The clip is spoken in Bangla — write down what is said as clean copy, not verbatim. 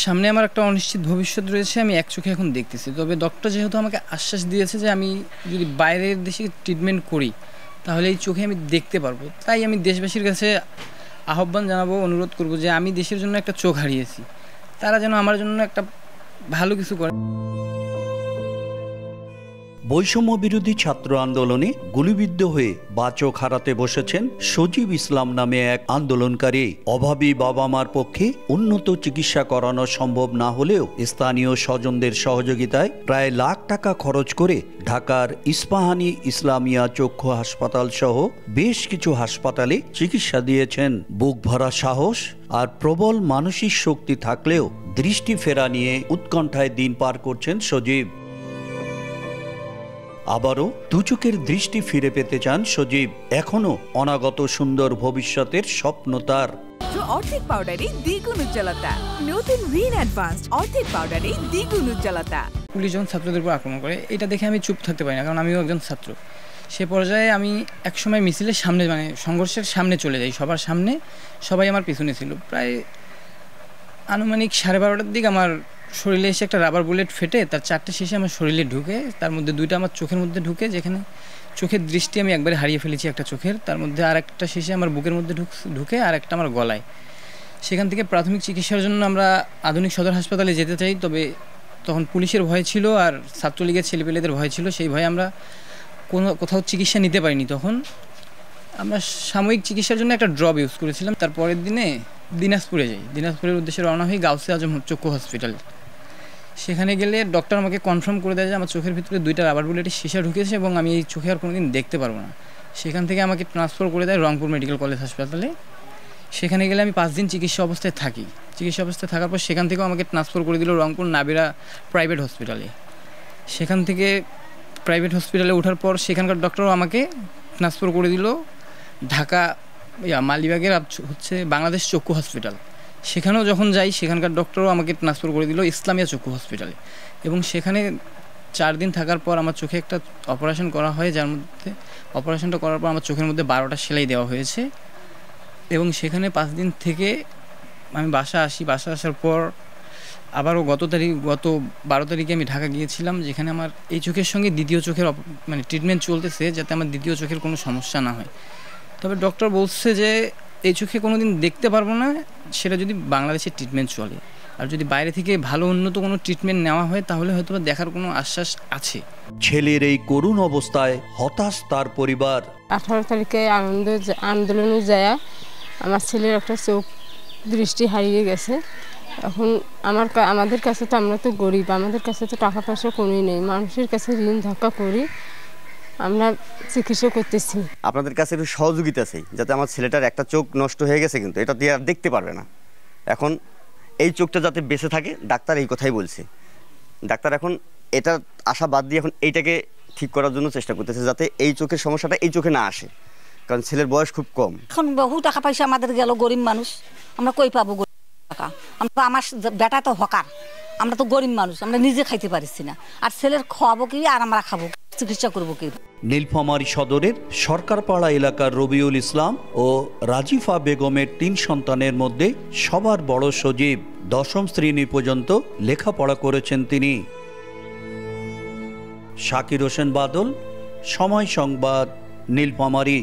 সামনে আমার একটা অনিশ্চিত ভবিষ্যৎ রয়েছে, আমি এক চোখে এখন দেখতেছি। তবে ডক্টর যেহেতু আমাকে আশ্বাস দিয়েছে যে আমি যদি বাইরের দেশে ট্রিটমেন্ট করি তাহলে এই চোখে আমি দেখতে পারবো, তাই আমি দেশবাসীর কাছে আহ্বান জানাবো, অনুরোধ করব যে আমি দেশের জন্য একটা চোখ হারিয়েছি, তারা যেন আমার জন্য একটা ভালো কিছু করে। বৈষম্য বিরোধী ছাত্র আন্দোলনে গুলিবিদ্ধ হয়ে বাচক হারাতে বসেছেন সজীব ইসলাম নামে এক আন্দোলনকারী। অভাবী বাবা মার পক্ষে উন্নত চিকিৎসা করানো সম্ভব না হলেও স্থানীয় স্বজনদের সহযোগিতায় প্রায় লাখ টাকা খরচ করে ঢাকার ইস্পাহানি ইসলামিয়া চক্ষু হাসপাতাল সহ বেশ কিছু হাসপাতালে চিকিৎসা দিয়েছেন। বুক ভরা সাহস আর প্রবল মানসিক শক্তি থাকলেও দৃষ্টি ফেরা নিয়ে উৎকণ্ঠায় দিন পার করছেন সজীব। আবারও দুচোখের দৃষ্টি ফিরে পেতে চান সজীব। এখনো অনাগত সুন্দর ভবিষ্যতের স্বপ্ন তার। অর্ধেক পাউডারে দ্বিগুণ উজ্জ্বলতা, নতুন রিন অ্যাডভান্সড অর্ধেক পাউডারে দ্বিগুণ উজ্জ্বলতা। পুলিশ যখন ছাত্রদের উপর আক্রমণ করে, এটা দেখে আমি চুপ থাকতে পারি না, কারণ আমিও একজন ছাত্র। সে পর্যায়ে আমি একসময় মিছিলের সামনে, মানে সংঘর্ষের সামনে চলে যাই, সবার সামনে। সবাই আমার পিছনে ছিল। প্রায় আনুমানিক 12:30টার দিকে আমার শরীরে এসে একটা রাবার বুলেট ফেটে তার 4টে শীষে আমার শরীরে ঢুকে, তার মধ্যে 2টা আমার চোখের মধ্যে ঢুকে, যেখানে চোখের দৃষ্টি আমি একবারে হারিয়ে ফেলেছি একটা চোখের। তার মধ্যে আর একটা শীষে আমার বুকের মধ্যে ঢুকে, আর একটা আমার গলায়। সেখান থেকে প্রাথমিক চিকিৎসার জন্য আমরা আধুনিক সদর হাসপাতালে যেতে চাই, তবে তখন পুলিশের ভয় ছিল আর ছাত্রলীগের ছেলেপেলেদের ভয় ছিল। সেই ভয়ে আমরা কোথাও চিকিৎসা নিতে পারিনি। তখন আমরা সাময়িক চিকিৎসার জন্য একটা ড্রপ ইউজ করেছিলাম। তার পরের দিনে দিনাজপুরে যাই, দিনাজপুরের উদ্দেশ্যে রওনা হই গাউসে আজম চক্ষু হসপিটাল। সেখানে গেলে ডক্টর আমাকে কনফার্ম করে দেয় যে আমার চোখের ভিতরে 2টা রাবার বুলেটের সীসা ঢুকেছে এবং আমি এই চোখে আর কোনোদিন দেখতে পারবো না। সেখান থেকে আমাকে ট্রান্সফার করে দেয় রংপুর মেডিকেল কলেজ হাসপাতালে। সেখানে গেলে আমি 5 দিন চিকিৎসা অবস্থায় থাকি। চিকিৎসা অবস্থায় থাকার পর সেখান থেকেও আমাকে ট্রান্সফার করে দিল রংপুর নাবিরা প্রাইভেট হসপিটালে। সেখান থেকে প্রাইভেট হসপিটালে ওঠার পর সেখানকার ডক্টরও আমাকে ট্রান্সফার করে দিল ঢাকা মালিবাগের বাংলাদেশ চক্ষু হসপিটাল। সেখানেও যখন যাই, সেখানকার ডক্টরও আমাকে ট্রান্সফার করে দিল ইসলামিয়া চক্ষু হসপিটালে। এবং সেখানে 4 দিন থাকার পর আমার চোখে একটা অপারেশন করা হয়, যার মধ্যে অপারেশনটা করার পর আমার চোখের মধ্যে 12টা সেলাই দেওয়া হয়েছে। এবং সেখানে 5 দিন থেকে আমি বাসা আসি। বাসা আসার পর আবারও গত 12 তারিখে আমি ঢাকা গিয়েছিলাম, যেখানে আমার এই চোখের সঙ্গে দ্বিতীয় চোখের মানে ট্রিটমেন্ট চলতেছে, যাতে আমার দ্বিতীয় চোখের কোনো সমস্যা না হয়। তবে ডক্টর বলছে যে এই চোখে কোনো দিন দেখতে পারবো না, সেটা যদি বাংলাদেশে ট্রিটমেন্ট চলে। আর যদি বাইরে থেকে ভালো উন্নত কোনো ট্রিটমেন্ট নেওয়া হয় তাহলে হয়তো দেখার কোনো আশ্বাস আছে। ছেলের এই করুণ অবস্থায় হতাশ তার পরিবার। 18 তারিখে আন্দোলনে যায় আমার ছেলের একটা চোখ দৃষ্টি হারিয়ে গেছে। এখন আমাদের কাছে তো, আমরা তো গরিব, আমাদের কাছে তো টাকা পয়সা কোনোই নেই। মানুষের কাছে ঋণ ধাক্কা করি আমরা চিকিৎসা করতেছি। আপনাদের কাছে একটু সহযোগিতা চাই, যাতে আমার ছেলেটার একটা চোখ নষ্ট হয়ে গেছে, কিন্তু এটা দিয়ে আর দেখতে পারবে না। এখন এই চোখটা যাতে বেঁচে থাকে, ডাক্তার এই কথাই বলছে। ডাক্তার এখন এটা আশা বাদ দিয়ে এখন এইটাকে ঠিক করার জন্য চেষ্টা করতেছে, যাতে এই চোখের সমস্যাটা এই চোখে না আসে, কারণ ছেলের বয়স খুব কম। এখন বহু টাকা পয়সা আমাদের গেল, গরিব মানুষ, আমরা কই পাবো টাকা? আমরা, আমার বেটা তো হকার, আমরা তো গরিব মানুষ, আমরা নিজে খাইতে পারছি না। আর ছেলের খাওয়াবো কি, আর আমরা খাবো, চিকিৎসা করবো কি? নীলফামারী সদরের সরকারপাড়া এলাকার রবিউল ইসলাম ও রাজিফা বেগমের 3 সন্তানের মধ্যে সবার বড় সজীব। 10ম শ্রেণী পর্যন্ত লেখাপড়া করেছেন তিনি। শাকির হোসেন বাদল, সময় সংবাদ, নীলফামারী।